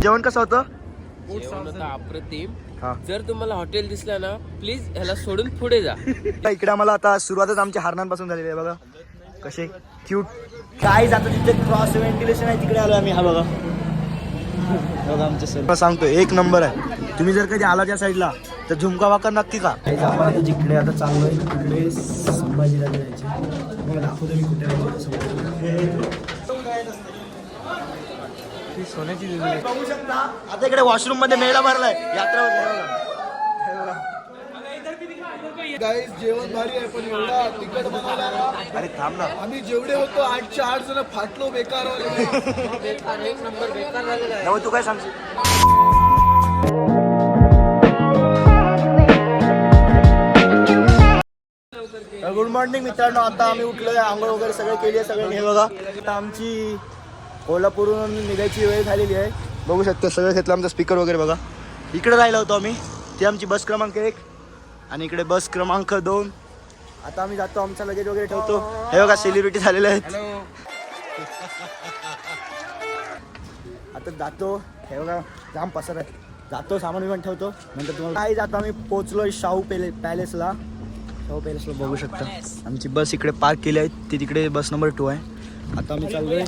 जेवण कसं होतं? जेवण होतं अप्रतिम. हा. जर तुम्हाला हॉटेल दिसलं ना प्लीज ह्याला सोडून पुढे जा. इकडे आम्हाला आता सुरुवातच आमच्या हरणांपासून झालेली आहे बघा कसे क्यूट. काय जातं तिथे क्रॉस व्हेंटिलेशन आहे तिकडे आलो आम्ही. हा बघा बघा आमचं सर सांगतो एक नंबर आहे. तुम्ही जर कधी आला त्या साईडला तर झुमका वाकर नक्की का. आपण आता जिकडे आता चाललोय तिकडे संभाजीराजे जायचे. मग दाखवतो मी कुठे सोन्याची बघू शकता. आता इकडे वॉशरूम मध्ये मेळा भरलाय यात्रा. गाईस जेवण भारी आहे पण एवढा तिकट बनायला. अरे थांब ना. आम्ही जेवढे होतो 8 जण फाटलो बेकार. एक नंबर बेकार झालेला आहे. तू काय सांगशील? गुड मॉर्निंग मित्रांनो. आता आम्ही उठलोय आंघोळ वगैरे सगळे केली आहे सगळ्यांनी. हे बघा आता आमची कोल्हापूरहून निघायची वेळ झालेली आहे. बघू शकता सगळं घेतलं आमचा स्पीकर वगैरे बघा. इकडे राहिलो होतो आम्ही. ती आमची बस क्रमांक 1 आणि इकडे बस क्रमांक 2. आता आम्ही जातो आमचा लगेज वगैरे ठेवतो. हे बघा सेलिब्रिटी झालेले आहेत. आता जातो. हे बघा जाम पसर आहे. जातो सामान विमान ठेवतो नंतर तुम्हाला काय जातो. आम्ही पोहोचलोय शाहू पॅलेसला. शाहू पॅलेसला बघू शकता आमची बस इकडे पार्क केली आहे. ती तिकडे बस नंबर 2 आहे. आता आम्ही चाललोय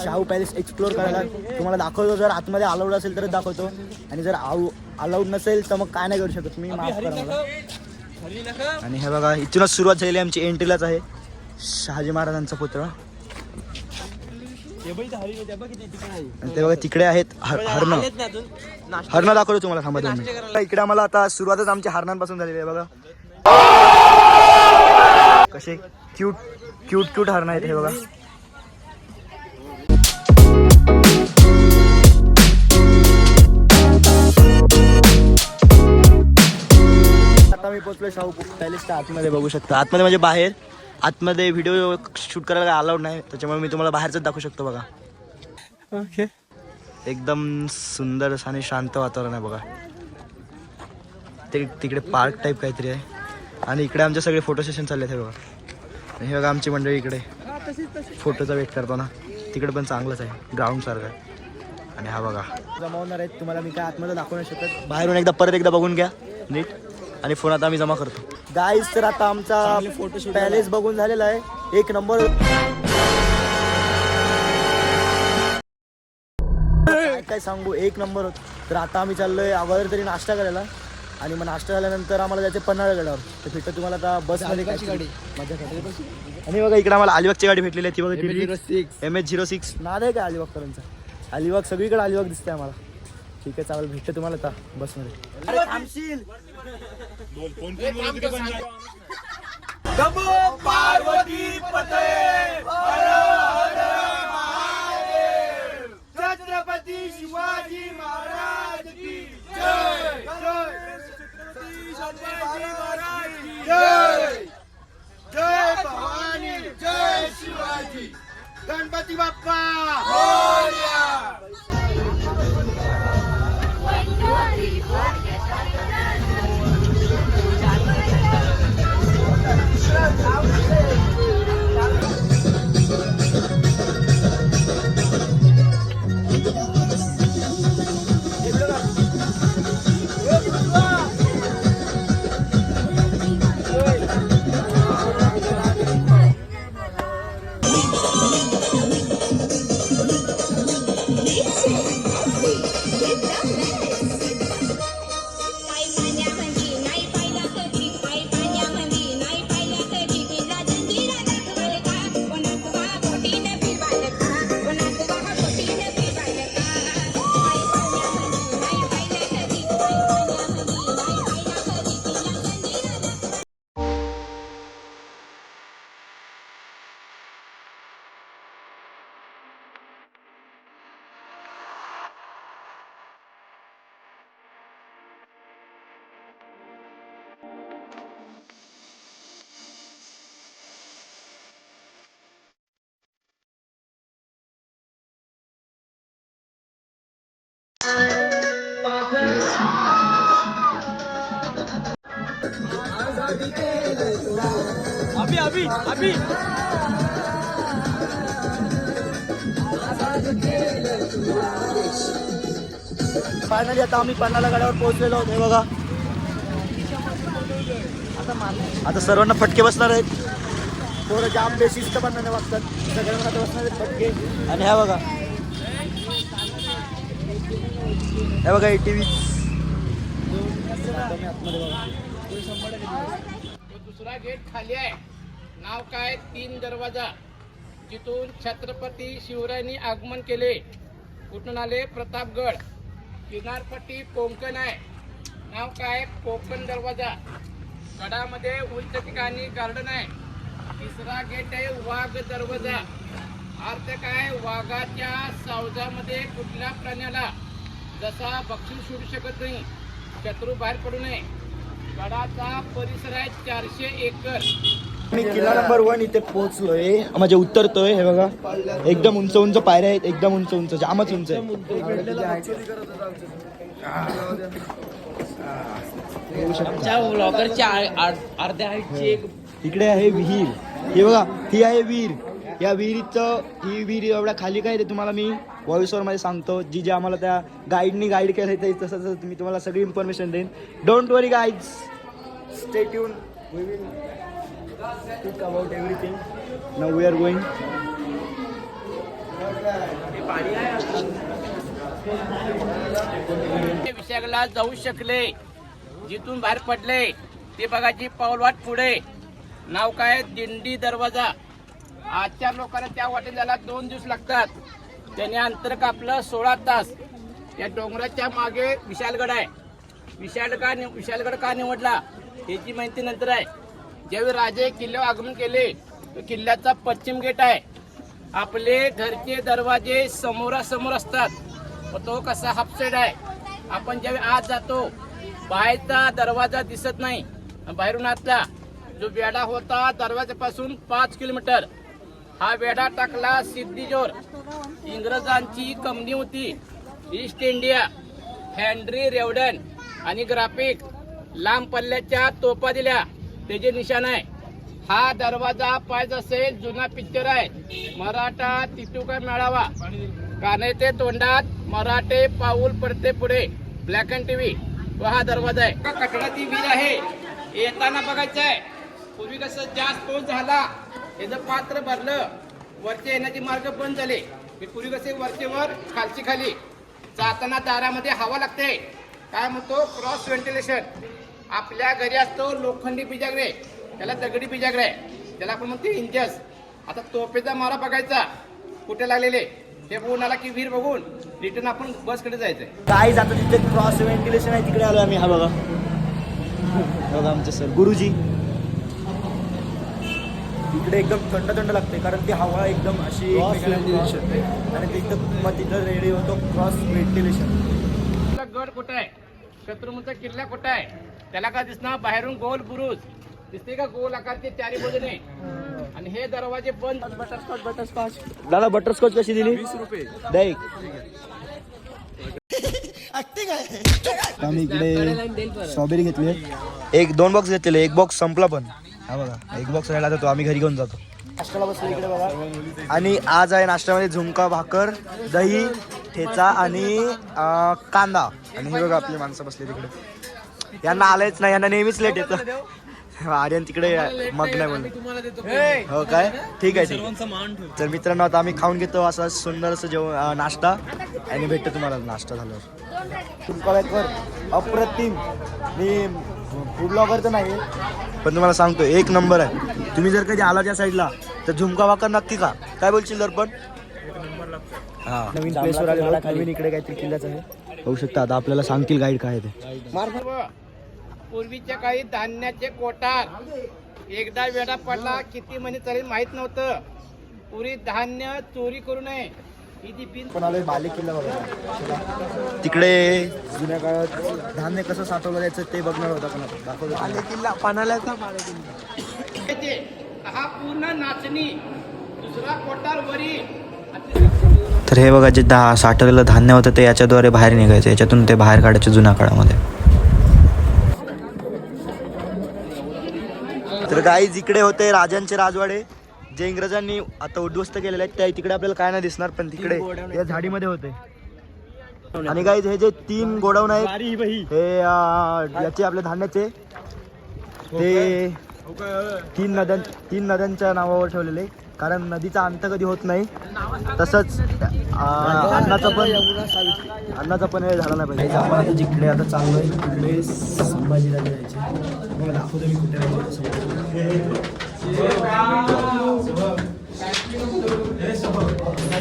शाहू पॅलेस एक्सप्लोर करायला. तुम्हाला दाखवतो. जर आतमध्ये अलाउड असेल तरच दाखवतो आणि जर अलाउड नसेल तर मग काय नाही करू शकत मी. माफ करा मला. आणि हे बघा इथूनच सुरुवात झालेली आमची एंट्रीलाच आहे शहाजी महाराजांचा पुतळा. ते बघा तिकडे आहेत हरणं. हरणं दाखवतो तुम्हाला. थांबा तुम्ही. इकडे आम्हाला आता सुरुवातच आमच्या हरणांपासून झालेली आहे बघा कसे क्यूट क्यूट क्यूट हरणं आहेत. हे बघा आता मी पोहोचलो शाहू पॅलेसच्या आतमध्ये. बघू शकता आतमध्ये म्हणजे बाहेर. आतमध्ये व्हिडिओ शूट करायला काय अलाउड नाही त्याच्यामुळे मी तुम्हाला बाहेरच दाखवू शकतो बघा. ओके एकदम सुंदर आणि शांत वातावरण आहे बघा. ते तिकडे पार्क टाईप काहीतरी आहे आणि इकडे आमचे सगळे फोटो सेशन चालले आहेत. हे बघा हे बघा आमची मंडळी इकडे फोटोचा वेट करतो ना. तिकडे पण चांगलंच आहे ग्राउंड सारखं आहे. आणि हा बघा जमावणार आहेत तुम्हाला मी काय आतमध्ये दाखवू नाही शकत. बाहेरून परत एकदा बघून घ्या नीट आणि फोन आता आम्ही जमा करतो. गाईज तर आता आमचा पॅलेस बघून झालेला आहे. एक नंबर काय सांगू एक नंबर होत. तर आता आम्ही चाललोय अगोदर तरी नाश्ता करायला आणि मग नाश्ता झाल्यानंतर आम्हाला जायचं पन्हाळगडावर. तर भेटतो तुम्हाला आता बसमध्ये काय गाडी माझ्यासाठी. आणि बघा इकडे आम्हाला अलिबागची गाडी भेटलेली आहे. ती बघा MH06 नाद आहे का अलिबागकरांचा. अलिबाग सगळीकडे अलिबाग दिसते आम्हाला. ठीक आहे चालेल भेटतो तुम्हाला आता बसमध्ये. पार्वती पते छत्रपती शिवाजी महाराज की जय. छत्रपती शिवाजी महाराज की जय. जय भवानी जय शिवाजी. गणपती बाप्पा मोरया. अभी अभी अभी फायनली आता आम्ही पन्हाळा गडावर पोहोचलेलो आहोत. हे बघा आता सर्वांना फटके बसणार आहेत. थोडं जाम बेशिस्त पण नाही वागतात. सगळ्यांना आता बसणार आहेत फटके. आणि ह्या बघा, हे बघा ATV. दुसरा गेट खाली आहे. नाव काय 3 दरवाजा. जिथून छत्रपती शिवरायांनी आगमन केले. कुठून आले? प्रतापगड. किनारपट्टी कोकण आहे. नाव काय? कोकण दरवाजा. गडामध्ये उंच ठिकाणी गार्डन आहे. तिसरा गेट आहे वाघ दरवाजा. अर्थ काय? वाघाच्या सावजामध्ये कुठल्या प्राण्याला जसा बक्षीस सोडू शकत नाही, शत्रू बाहेर पडू नये. गडाचा परिसर आहे 400 एकर. मी किल्ला नंबर 1 इथे पोहोचलोय, म्हणजे उतरतोय. हे बघा एकदम उंच उंच पायऱ्या आहेत, एकदम उंच उंच, जामच उंच आहे. ब्लॉगरच्या अर्ध्या हाईटची एक इकडे आहे विहीर. हे बघा, ही आहे विहीर. या ही विहीर एवढ्या खाली काय ते तुम्हाला मी व्हॉइसवर मध्ये सांगतो. जी आम्हाला त्या गाईडनी गाईड केलं ते तसं मी तुम्हाला सगळी इन्फॉर्मेशन देईन. Don't worry guides, stay tuned. We will speak about everything. Now we are going. विशाखला जाऊ शकले, जिथून बाहेर पडले ते बघायची पाऊलवाट पुढे. नाव काय? दिंडी दरवाजा. आजच्या लोकांना त्या वाटेला जायला 2 दिवस लागतात. त्याने अंतर कापलं 16 तास. या डोंगराच्या मागे विशालगड आहे. विशालगड का निवडला याची माहिती नंतर आहे. ज्यावेळी राजे किल्ल्यावर आगमन केले, तो किल्ल्याचा पश्चिम गेट आहे. आपले घरचे दरवाजे समोरासमोर असतात, तो कसा हाफ साईड आहे. आपण ज्यावेळी आत जातो, बाहेरचा दरवाजा दिसत नाही. बाहेरून आतला जो वेढा होता दरवाजापासून 5 किलोमीटर. हा वेढा टाकला सिद्दीजोर. इंग्रजांची कंपनी होती ईस्ट इंडिया. हेनरी रेवडन आणि ग्राफिक लांब पल्ल्याच्या तोफा दिल्या, त्याचे निशाण आहे. हा दरवाजा पाहिजे असेल जुना पिक्चर आहे मराठा तितू का मेळावा. काने ते तोंडात मराठे पाऊल पडते पुढे, ब्लॅक अँड टीव्ही. तो हा दरवाजा आहे. कठडाची विहीर आहे, येताना बघायचं आहे. पूर्वी कसं जास्त पाऊस झाला, याचं पात्र भरलं, वरचे येण्याचे मार्ग बंद झाले. पूर्वी कसे वरचे वर खालची खाली. जाताना दारामध्ये हवा लागते, काय म्हणतो क्रॉस व्हेंटिलेशन. आपल्या घरी असतो लोखंडी बिजागरे, त्याला दगडी बिजागरे, त्याला आपण म्हणतो इंजस. आता तोफेचा मारा बघायचा कुठे लागलेले, हे बघून आला की विहीर बघून रिटर्न आपण बसकडे जायचंय. काय जातं तिथे क्रॉस व्हेंटिलेशन आहे, तिकडे आलो आम्ही. हा बघा, बघा आमचे सर गुरुजी. इकडे एकदम थंड थंड लागते, कारण ती हवा एकदम अशी आणि तिथं रेडी होतो क्रॉस व्हेंटिलेशन. गड कुठं आहे? शत्रुंचा किल्ला कुठं आहे? त्याला काय दिसणार? बाहेरून गोल बुरुज दिसते का, गोल आकारचे चारी बाजूने. आणि हे दरवाजे बंद. बटरस्कॉच दादा बटरस्कॉच कशी दिली? 20 रुपये. दाईक आम्ही इकडे स्ट्रॉबेरी घेतली, 1-2 बॉक्स घेतलेले. 1 बॉक्स संपला पण. हा बघा 1 बॉक्स राहिला तर तो आम्ही घरी घेऊन जातो. नाश्त्याला बसलो इकडे बघा. आणि आज आहे नाश्त्यामध्ये झुणका भाकर, दही, ठेचा आणि कांदा. आणि हे बघा आपली माणसं बसली तिकडे. यांना आलंच नाही, यांना नेहमीच लेट येतं. आर्यन तिकडे मग नाही बोलत. हो काय, ठीक आहे ठीक आहे. तर मित्रांनो आता आम्ही खाऊन घेतो असं सुंदर असं जेवण नाश्ता. आणि भेटतो तुम्हाला नाश्ता झाल्यावर. झुणका भाकर अप्रतिम. मी फूड ब्लॉगर तर नाही, पण तुम्हाला सांगतो 1 नंबर आहे. तुम्ही जर कधी आला त्या साईडला तर झुणका भाकर नक्की का. काय बोलशील दर्पण? हा, नवीन प्लेसवर आले, नवीन इकडे काहीतरी किल्ल्याचं आहे. होऊ शकतं आता आपल्याला सांगतील गाईड काय ते. पूर्वीच्या काही धान्याचे कोठार. एकदा वेढा पडला किती महिने चालेल माहित नव्हतं. पुरी धान्य चोरी करू नये. पण आलोय बाले किल्ला बघा. तिकडे जुन्या काळात धान्य कसं साठवलं जायचं ते बघणार होता. पण दाखवलं बाले किल्ला पाण्याला. हा पूर्ण नाचणी. दुसरा कोठार वरी. तर हे बघा, जे साठवलेलं धान्य होतं ते याच्याद्वारे बाहेर निघायचं, याच्यातून ते बाहेर काढायचे जुन्या काळामध्ये. तर गाईज इकडे होते राजांचे राजवाडे, जे इंग्रजांनी आता उद्ध्वस्त केलेले आहेत. त्या तिकडे आपल्याला काय नाही दिसणार, पण तिकडे या झाडीमध्ये होते. आणि गाईज हे जे 3 गोडाऊन आहेत हे याचे आपले धान्याचे ते 3 नद्यांच्या नावावर ठेवलेले, कारण नदीचा अंत कधी होत नाही. तसंच अन्नाचा पण हे झाला नाही पाहिजे. आपण आता जिकडे आता चाललोय तिकडे संभाजीराजे जायचे. मग दाखवतो मी कुठे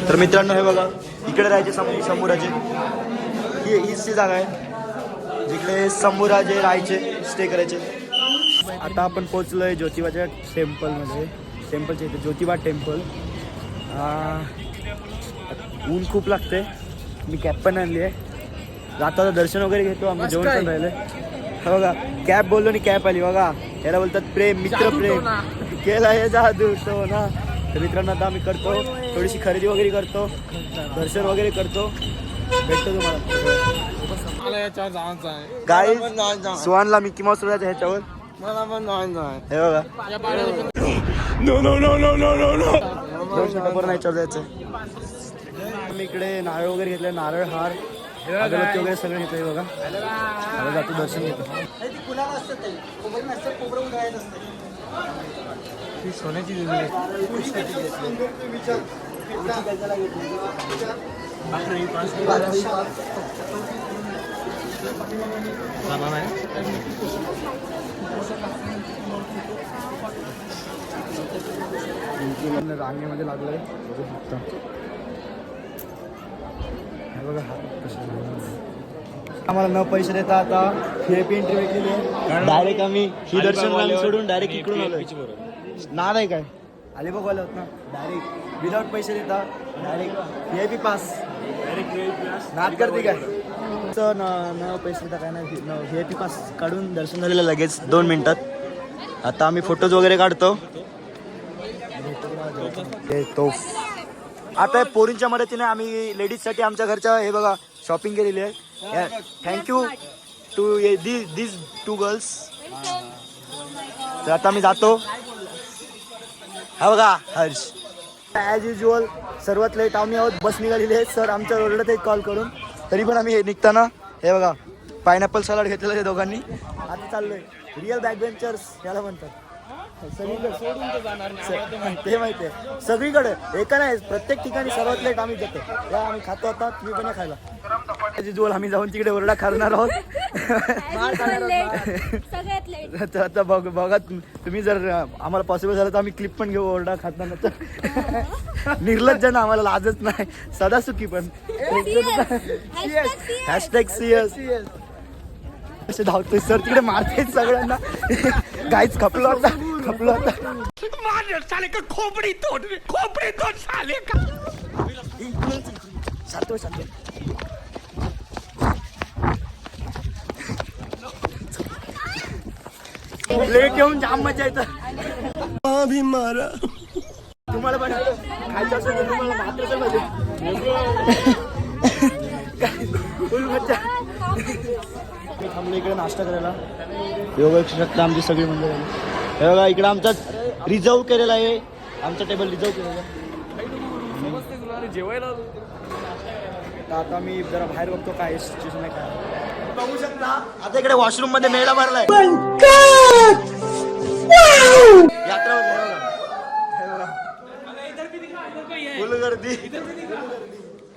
तर मित्रांनो हे बघा इकडे राहायचे शंभूराजे. हीच ती जागा आहे जिकडे शंभूराजे राहायचे, स्टे करायचे. आता आपण पोचलोय ज्योतिबाच्या टेम्पलमध्ये. टेम्पलच्या इथे ज्योतिबा टेम्पल. ऊन खूप लागते. मी कॅब पण आणली आहे. जाता दर्शन वगैरे घेतो. आम्ही जेवण पण राहिले. हा बघा कॅब बोललो आणि कॅब आली. बघा याला बोलतात प्रेम, मित्र प्रेम केला हे जादू तो ना. तर मित्रांनो आता आम्ही करतो थोडीशी खरेदी वगैरे करतो, दर्शन वगैरे करतो. भेटतो तुम्हाला. गाईज सुहानला मिकी माऊस उडायचं ह्याच्यावर. मला पण नाही हे बघा नाही जायचं. आम्ही इकडे नारळ वगैरे घेतले, नारळ हार अगरबत्ती वगैरे सगळं घेतलंय. बघा आता जातो दर्शन घेतो. सोन्याची रांगेमध्ये लागलंय. बघा आम्हाला न पैसे देता आता VIP एंट्री भेटलेली आहे. डायरेक्ट आम्ही ही दर्शन सोडून डायरेक्ट इकडून आलोय. ना नाही काय अलिबागवाले होत ना. डायरेक्ट विदाउट पैसे देता डायरेक्ट VIP पास. नाद करते काय न पैसे देता काय नाही. VIP पास काढून दर्शन झालेलं लगेच 2 मिनिटात. आता आम्ही फोटोज वगैरे काढतो. तो आता पोरींच्या मदतीने आम्ही लेडीजसाठी आमच्या घरच्या हे बघा शॉपिंग केलेली आहे. Thank you to this 2 girls. तर आता मी जातो. हा बघा हर्ष ॲज युजल सर्वात लेट आम्ही आहोत. बस निघालेली आहे. सर आमच्या ओरडत आहेत कॉल करून. तरी पण आम्ही निघताना हे बघा पायनॅपल सलाड घेतलेलं आहे दोघांनी. आता चाललोय. रिअल बॅकबेंचर्स याला म्हणतात. ते माहिती आहे सगळीकडे एका नाही प्रत्येक ठिकाणी सर्वात लेट आम्ही जातो. या आम्ही खातो. आता तुम्ही पण खायला जोल आम्ही जाऊन तिकडे ओरडा खाणार आहोत. आता बघा तुम्ही जर आम्हाला पॉसिबल झालं तर आम्ही क्लिप पण घेऊ ओरडा खाताना. तर निर्लज्ज ना आम्हाला लाजच नाही. सदा सुखी पण #CS असे धावतोय. सर तिकडे मारते सगळ्यांना. गाईच खपलो आता. खोपडी तोड साले का. प्लेट घेऊन जाम मजा येतं. मारा तुम्हाला पण खायचं असेल तर तुम्हाला मात्र पाहिजे. फुल मजा. थांबलो इकडे नाश्ता करायला. योगा शकता आमची सगळी मंडळी. हे बघा इकडे आमचा रिझर्व केलेला आहे. आमचा टेबल रिझर्व केलेला आहे. जेवायला आता मी जरा बाहेर बघतो काय सिच्युएशन आहे काय. बघू शकता आता इकडे वॉशरूम मध्ये मेळा भरलाय. यात्रा फुल गर्दी.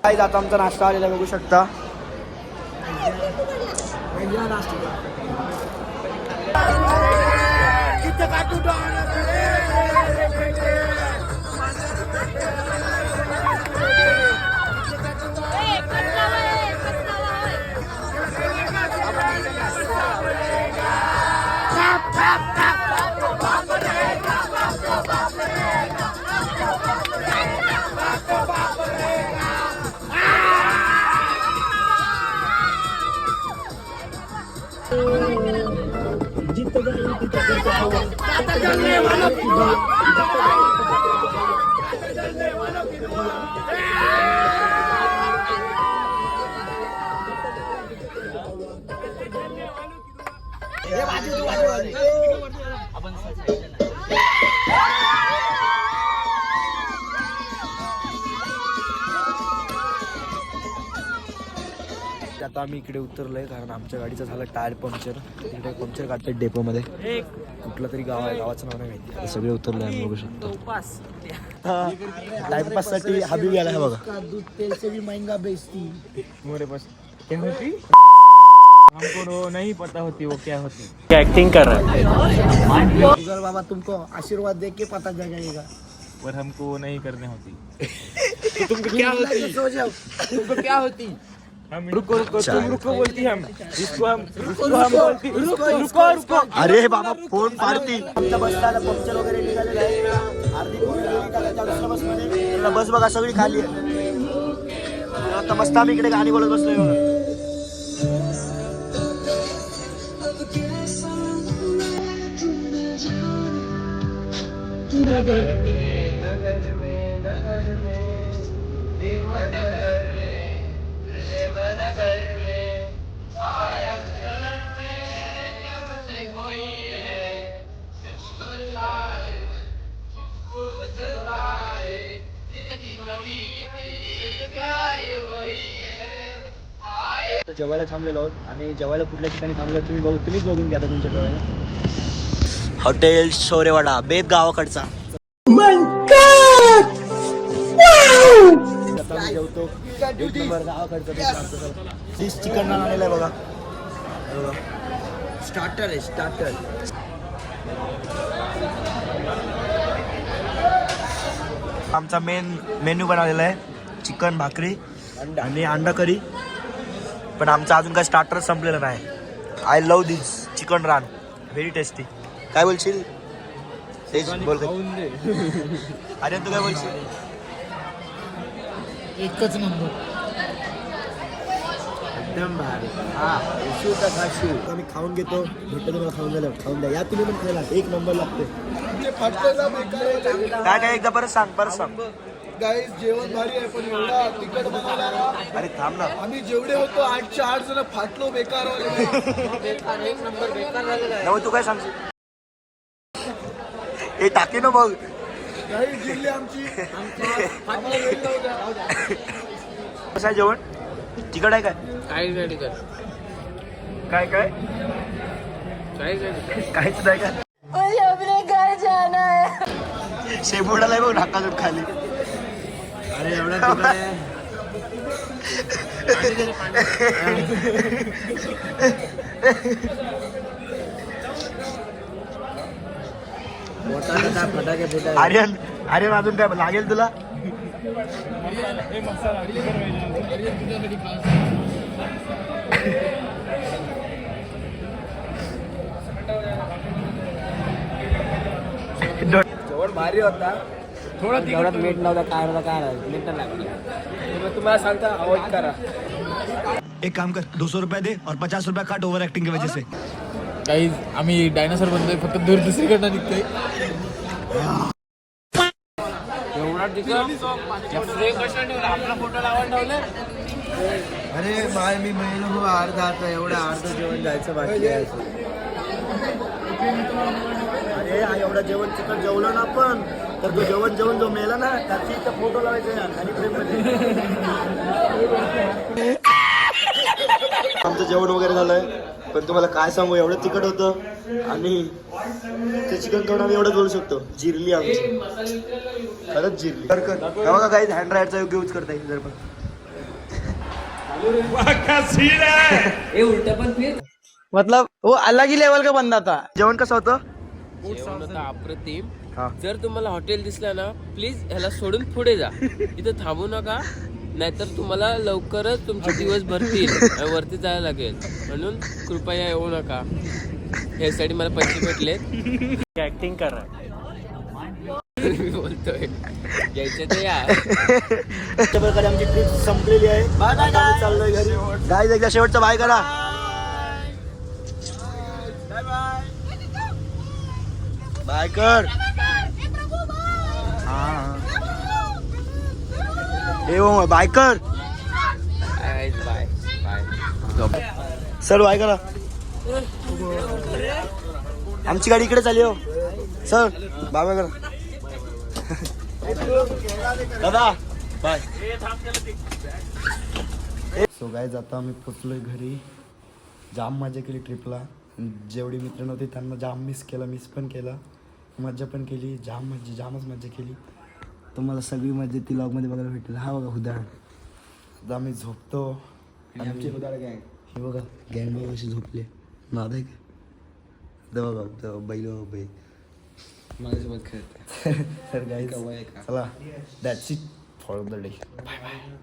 काय आता आमचा नाश्ता आलेला बघू शकता. आता आम्ही इकडे उतरलोय कारण आमच्या गाडीचं झालं टायर पंक्चर. इकडे पंक्चर काढतात डेपोमध्ये. कुठलं तरी गाव आहे, गावाचं नाव नाही माहिती. आता सगळे उतरले आम्ही बघू शकतो. टाइमपास साठी हबीबी आला है बघा. दूध तेल से भी महंगा बेचती. हमको नहीं पता होती वो क्या होती. क्या एक्टिंग कर रहा है. अगर बाबा तुमको आशीर्वाद दे के पता जाएगा. पर हमको नहीं करने होती. तुमको क्या होती? सो जाओ. तुमको क्या होती. हम रुको तुम रुको बोलती हम इसको हम बोलती रुको. अरे बाबा फोन पाडती. आमच्या बसला पंक्चर वगैरे निघालेलं आहे. अर्धी पोरं गेली का त्याच्या दुसऱ्या बसमध्ये. बस बघा सगळी खाली आहे. आता मस्त आम्ही इकडे गाणी बोलत बसलोय बघा. जेवायला थांबलेलो आहोत आणि जेवायला कुठल्या ठिकाणी थांबलो तुम्हीच बघून घ्या तुमच्या डोळ्याला. हॉटेल शौर्यवाडा बेत गावाकडचा. आता आम्ही जेवतो. एक नंबर गावाकडचं डिश चिकन नान आलेलं आहे बघा. स्टार्टर आहे स्टार्टर. आमचा मेन्यू बनवलेला आहे चिकन भाकरी आणि अंडा करी. पण आमचा अजून काय स्टार्टर संपलेलं नाही. आय लव्ह दिस चिकन रान व्हेरी टेस्टी. काय बोलशील तेच बोल. अरे तू काय बोलशील. एकच नंबर. एकदम भारी. आम्ही खाऊन घेतो. भेटतो तुम्हाला खाऊन द्या. या तुम्ही पण खायला एक नंबर लागते. काय एकदा परत सांग. गाईस जेवण भारी आहे पण एवढा तिखट बनवला ना. अरे थांब ना. आम्ही जेवढे होतो 8च्या 8 जण फाटलो बेकार वाले. त्यामुळे तू काय सांगशील. हे टाके ना बघ. गाईस जिल्हे आमची. कसं आहे जेवण. तिकड आहे काय काय काय काहीच नाही का. मुझे अपने घर जाना है. शेपुडाला आहे बघ ढाकाजूट खाली. अरे एवढा आर्यन अजून काय लागेल तुला. जेवण भारी होता. थोड़ा जेवढात मीठ नव्हता काय मीठ लागली. तुम्हाला सांगता अवॉइड करा. एक काम कर 200 रुपये दे और 50 रुपये काट ओव्हर ऍक्टिंग की वजह से. काही आम्ही डायनासोर बनतोय फक्त दूर दुसरीकडनं निघतोय. एवढा आपला फोटो लावून ठेवलं. अरे बाय मी महिना अर्धा आता एवढा अर्ध जेवण जायचं बाकी आहे. अरे हा एवढा जेवण चिकन जेवलं ना आपण तर तो जेवण जो मेला ना त्याची फोटो लावायचा आणि आमचं जेवण वगैरे झालंय. पण तुम्हाला काय सांगू एवढं तिखट होतं आणि ते चिकन खाऊन आम्ही एवढंच बोलू शकतो. जिरली आमची खरंच जिरली. बघा काही हँड राईडचा योग्य यूज करता येईल जर पण. मतलब वो अलग ही लेवल का बंदा था. जेवण कसं होतं. जेवण होतं अप्रतिम. हा. जर तुम्हाला हॉटेल दिसलं ना प्लीज ह्याला सोडून पुढे जा. इथं थांबू नका नाहीतर तुम्हाला लवकरच तुमचे दिवस भरतील आणि वरती जायला लागेल. म्हणून कृपया येऊ नका. ह्यासाठी मला पैसे भेटले. ऍक्टिंग करा. मी बोलतोय यायचे तर या. अशा प्रकारे आमची ट्रिप संपलेली आहे. आता आम्ही चाललोय घरी. गाईज एकदा शेवटचा बाय करा. बाय कर. बाय कर. Bye bye. सर बाय करा. आमची गाडी इकडे चालली हो सर. बाय करा दादा. बाय. सो गाईज आता आम्ही पोचलोय घरी. जाम मजा केली ट्रिपला. जेवढी मित्र नव्हते त्यांना जाम मिस पण केलं, मज्जा पण केली. जामच मज्जा केली. तुम्हाला सगळी मजा ती लॉगमध्ये बघायला भेटेल. हा बघा उदाहरण. आता आम्ही झोपतो. आमची उदाहरण गँग हे बघा, गँग बघा अशी झोपले. नाद आहे का बघा बैल माझ्यासोबत खेळत तर गाईज चला, that's it for the day. Bye bye.